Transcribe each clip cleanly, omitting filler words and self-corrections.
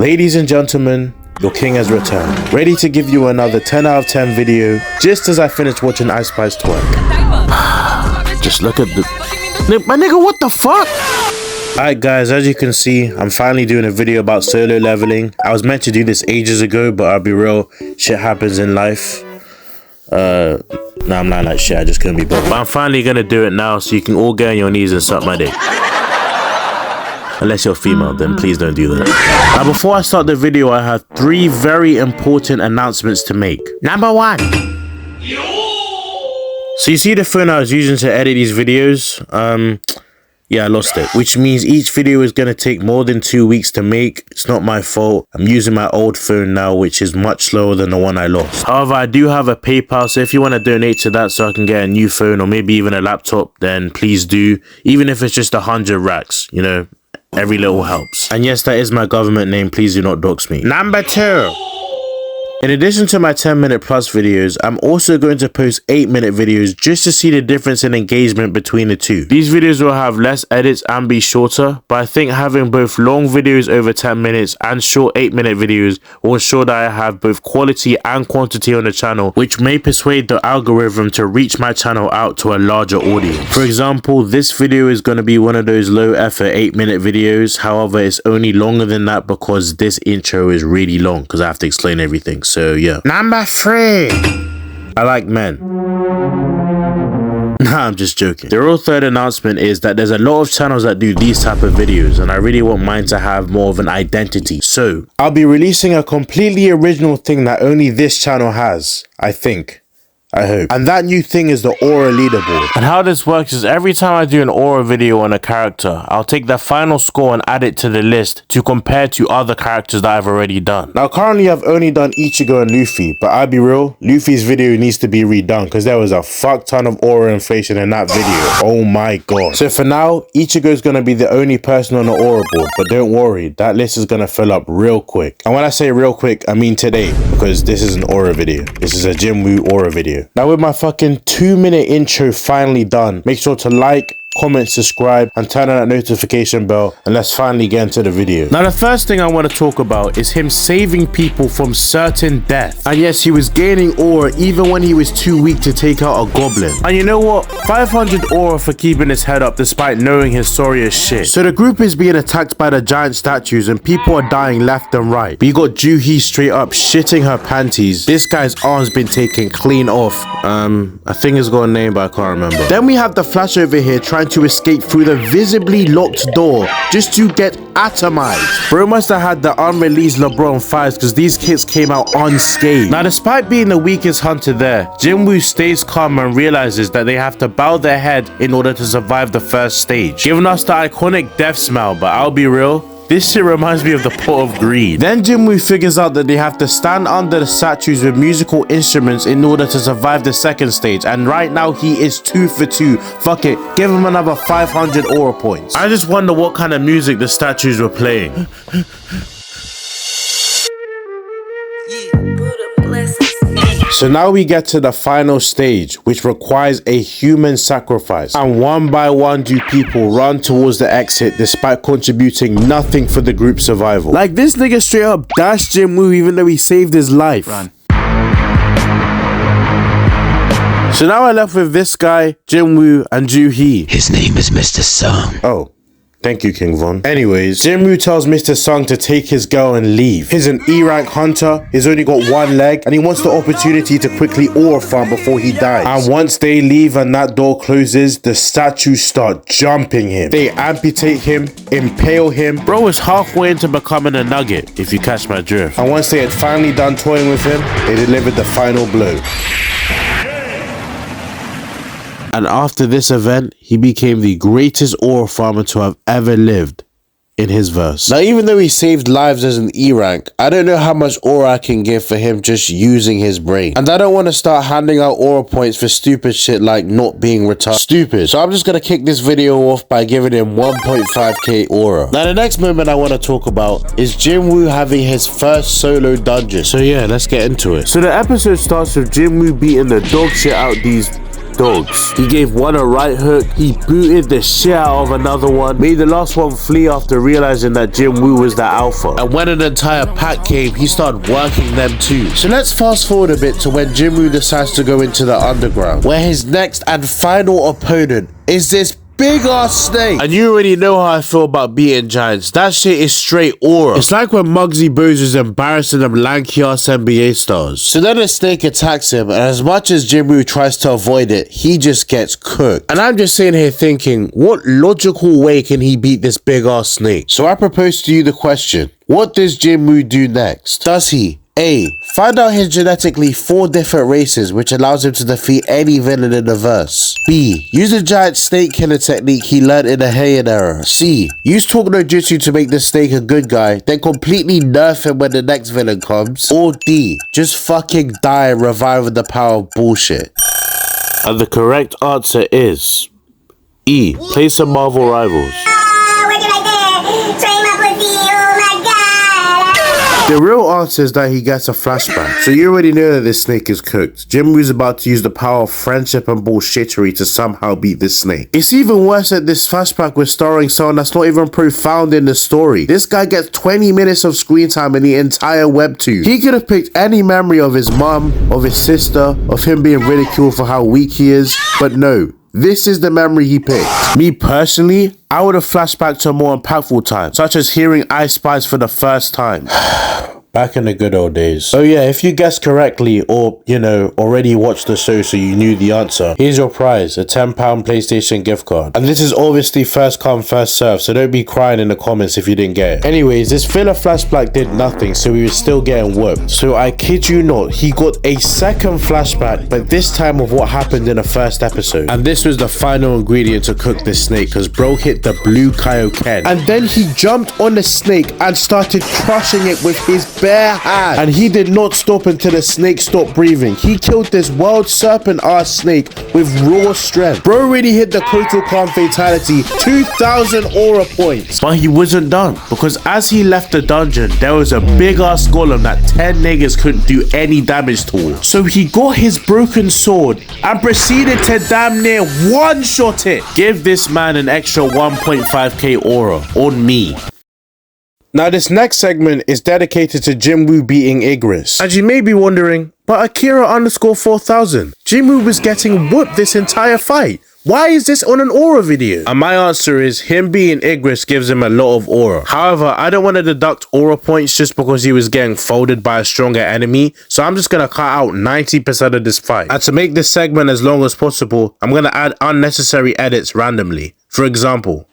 Ladies and gentlemen, your king has returned, ready to give you another 10 out of 10 video, just as I finished watching Ice Spice twerk. Just look at the... My nigga, what the fuck? Alright guys, as you can see, I'm finally doing a video about solo leveling. I was meant to do this ages ago, but I'll be real, shit happens in life. No, I'm not like shit, I just couldn't be bothered. But I'm finally gonna do it now, so you can all get on your knees and suck my dick. Unless you're female, then please don't do that. Now, before I start the video, I have 3 very important announcements to make. Number 1. So you see the phone I was using to edit these videos? Yeah, I lost it. Which means each video is going to take more than 2 weeks to make. It's not my fault. I'm using my old phone now, which is much slower than the one I lost. However, I do have a PayPal, so if you want to donate to that so I can get a new phone or maybe even a laptop, then please do. Even if it's just 100 racks, you know, every little helps. And yes, that is my government name. Please do not dox me. Number 2. In addition to my 10-minute plus videos, I'm also going to post 8-minute videos just to see the difference in engagement between the two. These videos will have less edits and be shorter, but I think having both long videos over 10 minutes and short 8-minute videos will ensure that I have both quality and quantity on the channel, which may persuade the algorithm to reach my channel out to a larger audience. For example, this video is going to be one of those low effort 8-minute videos. However, it's only longer than that because this intro is really long because I have to explain everything. So yeah. Number 3. I like men. Nah, I'm just joking. The real third announcement is that there's a lot of channels that do these type of videos, and I really want mine to have more of an identity. So I'll be releasing a completely original thing that only this channel has, I think. I hope. And that new thing is the aura leaderboard. And how this works is every time I do an aura video on a character, I'll take the final score and add it to the list to compare to other characters that I've already done. Now currently I've only done Ichigo and Luffy, but I'll be real, Luffy's video needs to be redone because there was a fuck ton of aura inflation in that video. Oh my god. So for now, Ichigo's gonna be the only person on the aura board, but don't worry, that list is gonna fill up real quick. And when I say real quick, I mean today, because this is an aura video. This is a Jin Woo aura video. Now with my fucking 2-minute intro finally done, make sure to like, comment, subscribe, and turn on that notification bell, and let's finally get into the video. Now the first thing I want to talk about is him saving people from certain death. And yes, he was gaining aura even when he was too weak to take out a goblin. And you know what? 500 aura for keeping his head up despite knowing his story is shit. So the group is being attacked by the giant statues and people are dying left and right. But you got Juhi straight up shitting her panties. This guy's arm's been taken clean off. I think it's got a name, but I can't remember. Then we have the Flash over here trying to escape through the visibly locked door just to get atomized. Bro must have had the unreleased LeBron 5s because these kits came out unscathed. Now despite being the weakest hunter there, Jin Woo stays calm and realizes that they have to bow their head in order to survive the first stage, giving us the iconic death smile. But I'll be real, this shit reminds me of the pot of greed. Then Jin Woo figures out that they have to stand under the statues with musical instruments in order to survive the second stage. And right now he is 2 for 2. Fuck it, give him another 500 aura points. I just wonder what kind of music the statues were playing. So now we get to the final stage, which requires a human sacrifice. And one by one do people run towards the exit despite contributing nothing for the group's survival. Like this nigga straight up dashed Jin Woo even though he saved his life. Run. So now I left with this guy, Jin Woo, and Juhi. His name is Mr. Sung. Oh. Thank you, King Von. Anyways, Jin Woo tells Mr. Sung to take his girl and leave. He's an E-rank hunter, he's only got 1 leg, and he wants the opportunity to quickly aura farm before he dies. And once they leave and that door closes, the statues start jumping him. They amputate him, impale him. Bro is halfway into becoming a nugget, if you catch my drift. And once they had finally done toying with him, they delivered the final blow. And after this event, he became the greatest aura farmer to have ever lived in his verse. Now, even though he saved lives as an E-rank, I don't know how much aura I can give for him just using his brain. And I don't want to start handing out aura points for stupid shit like not being retarded. Stupid. So I'm just going to kick this video off by giving him 1.5k aura. Now, the next moment I want to talk about is Jin Woo having his first solo dungeon. So yeah, let's get into it. So the episode starts with Jin Woo beating the dog shit out these dogs. He gave one a right hook, he booted the shit out of another one, made the last one flee after realizing that Jin Woo was the alpha. And when an entire pack came, he started working them too. So let's fast forward a bit to when Jin Woo decides to go into the underground, where his next and final opponent is this big ass snake. And you already know how I feel about beating giants. That shit is straight aura. It's like when Muggsy Bogues is embarrassing them lanky ass NBA stars. So then the snake attacks him, and as much as Jin Woo tries to avoid it, he just gets cooked. And I'm just sitting here thinking, what logical way can he beat this big ass snake? So I propose to you the question, what does Jin Woo do next? Does he A. find out his genetically 4 different races, which allows him to defeat any villain in the verse? B. use the giant snake killer technique he learned in the Heian era? C. use talk no jutsu to make the snake a good guy, then completely nerf him when the next villain comes? Or D. just fucking die and revive with the power of bullshit? And the correct answer is E. Play some Marvel Rivals. The real answer is that he gets a flashback. So you already know that this snake is cooked. Jin Woo's about to use the power of friendship and bullshittery to somehow beat this snake. It's even worse that this flashback was starring someone that's not even profound in the story. This guy gets 20 minutes of screen time in the entire webtoon. He could have picked any memory of his mom, of his sister, of him being ridiculed for how weak he is, but no. This is the memory he picked. Me personally, I would have flashed back to a more impactful time, such as hearing I Spies for the first time. Back in the good old days. So yeah, if you guessed correctly or, you know, already watched the show so you knew the answer, here's your prize, a £10 PlayStation gift card. And this is obviously first come, first serve, so don't be crying in the comments if you didn't get it. Anyways, this filler flashback did nothing, so he was still getting whooped. So I kid you not, he got a second flashback, but this time of what happened in the first episode. And this was the final ingredient to cook the snake, because bro hit the blue Kaioken. And then he jumped on the snake and started crushing it with his bare hand, and he did not stop until the snake stopped breathing. He killed this world serpent ass snake with raw strength. Bro really hit the Kotokan fatality, 2,000 aura points. But he wasn't done, because as he left the dungeon, there was a big ass golem that 10 niggas couldn't do any damage to. So he got his broken sword and proceeded to damn near one-shot it. Give this man an extra 1.5k aura on me. Now this next segment is dedicated to Jin Woo beating Igris. And you may be wondering, but Akira_4000, Jin Woo was getting whooped this entire fight. Why is this on an aura video? And my answer is him being Igris gives him a lot of aura. However, I don't want to deduct aura points just because he was getting folded by a stronger enemy. So I'm just going to cut out 90% of this fight. And to make this segment as long as possible, I'm going to add unnecessary edits randomly. For example,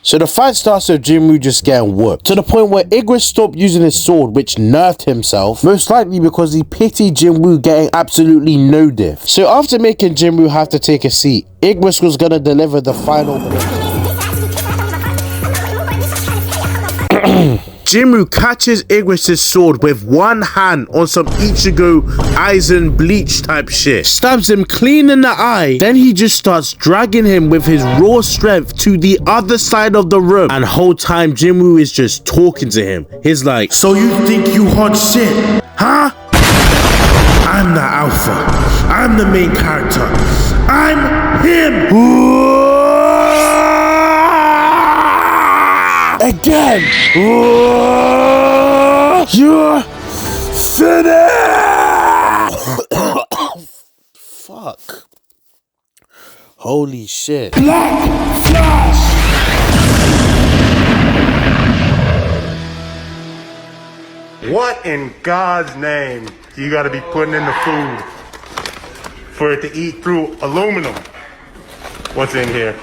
so the fight starts with Jin Woo just getting whooped, to the point where Igris stopped using his sword, which nerfed himself, most likely because he pitied Jin Woo getting absolutely no diff. So after making Jin Woo have to take a seat, Igris was gonna deliver the final Jin Woo catches Igris' sword with one hand on some Ichigo Aizen bleach type shit. Stabs him clean in the eye. Then he just starts dragging him with his raw strength to the other side of the room. And whole time Jin Woo is just talking to him. He's like, so you think you hot shit, huh? I'm the alpha. I'm the main character. I'm him. Again! You're finished! Fuck. Holy shit. Black Flash! What in God's name do you gotta be putting in the food for it to eat through aluminum? What's in here?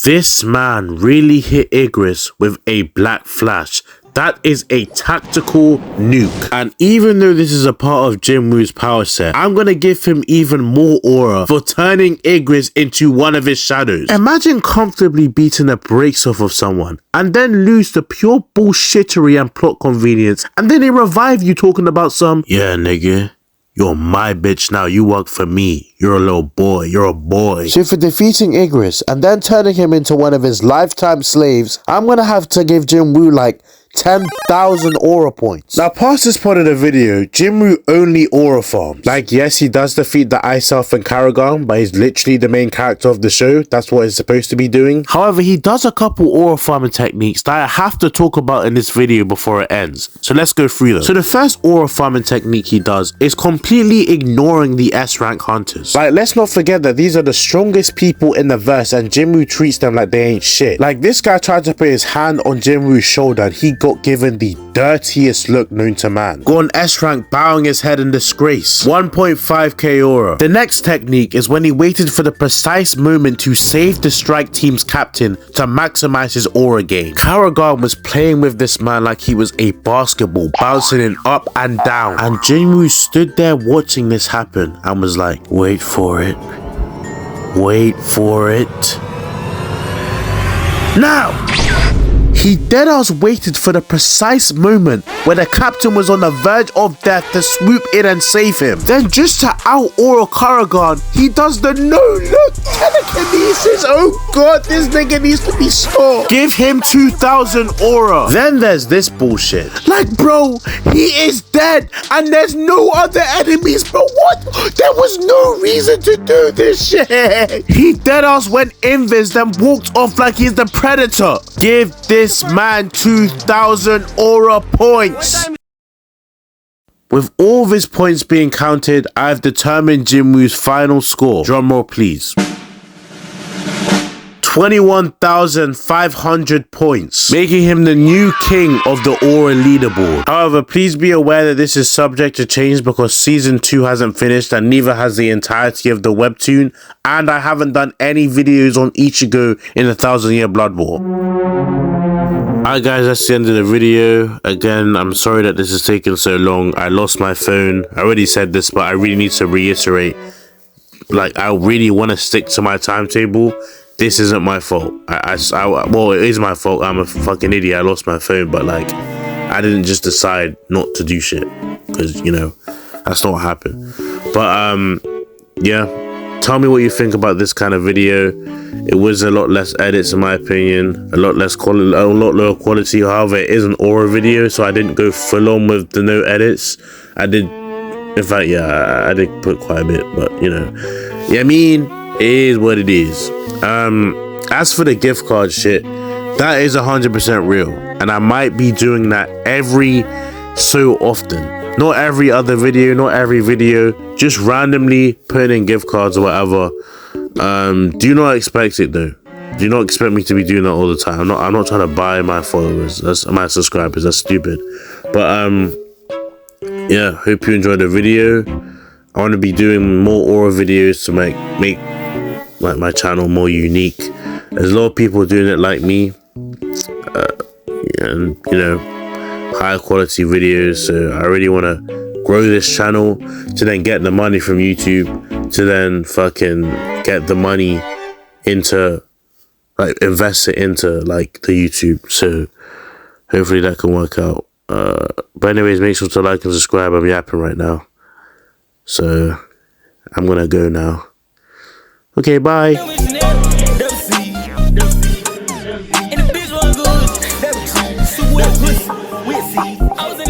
This man really hit Igris with a black flash. That is a tactical nuke. And even though this is a part of Jin Woo's power set, I'm gonna give him even more aura for turning Igris into one of his shadows. Imagine comfortably beating the brakes off of someone and then lose to pure bullshittery and plot convenience, and then they revive you talking about some, yeah nigga, you're my bitch now, you work for me. You're a little boy, you're a boy. So for defeating Igris and then turning him into one of his lifetime slaves, I'm gonna have to give Jin Woo like 10,000 aura points. Now, past this part of the video, Jin Woo only aura farms. Like, yes, he does defeat the Ice Elf and Karagan, but he's literally the main character of the show. That's what he's supposed to be doing. However, he does a couple aura farming techniques that I have to talk about in this video before it ends. So let's go through them. So the first aura farming technique he does is completely ignoring the S rank hunters. Like, let's not forget that these are the strongest people in the verse, and Jin Woo treats them like they ain't shit. Like, this guy tried to put his hand on Jin Woo's shoulder and he got given the dirtiest look known to man. Gone S rank, bowing his head in disgrace. 1.5k aura. The next technique is when he waited for the precise moment to save the strike team's captain to maximize his aura gain. Karagan was playing with this man like he was a basketball, bouncing it up and down, and Jin Woo stood there watching this happen and was like, wait for it, wait for it. Now! He deadass waited for the precise moment where the captain was on the verge of death to swoop in and save him. Then just to out-aura Karagan, he does the no-look telekinesis. Oh god, this nigga needs to be stopped. Give him 2,000 aura. Then there's this bullshit. Like, bro, he is dead and there's no other enemies, bro. What? There was no reason to do this shit. He deadass went invis, then walked off like he's the Predator. Give this man 2,000 aura points. With all of his points being counted, I've determined Jin Woo's final score. Drumroll please. 21,500 points, making him the new king of the aura leaderboard. However, please be aware that this is subject to change because season 2 hasn't finished and neither has the entirety of the webtoon, and I haven't done any videos on Ichigo in the 1,000-Year Blood War. Alright guys, that's the end of the video. Again, I'm sorry that this is taking so long. I lost my phone. I already said this, but I really need to reiterate. Like, I really want to stick to my timetable. This isn't my fault. Well, it is my fault. I'm a fucking idiot. I lost my phone, but like, I didn't just decide not to do shit because, you know, that's not what happened. But yeah, tell me what you think about this kind of video. It was a lot less edits in my opinion, a lot less quality, a lot lower quality. However, it is an aura video, so I didn't go full on with the no edits. I did, in fact, yeah, I did put quite a bit, but you know, yeah, I mean, it is what it is. As for the gift card shit, that is 100% real, and I might be doing that every so often. Not every other video, not every video, just randomly putting in gift cards or whatever. Do not expect it though. Do not expect me to be doing that all the time. I'm not trying to buy my followers, that's my subscribers. That's stupid. But yeah, hope you enjoyed the video. I want to be doing more aura videos to make like my channel more unique. There's a lot of people doing it like me, and you know, higher quality videos. So I really want to grow this channel to then get the money from YouTube, to then fucking get the money into, like, invest it into like the YouTube. So hopefully that can work out. But anyways, make sure to like and subscribe. I'm yapping right now, so I'm gonna go now. Okay, bye. And the bitch was good. That was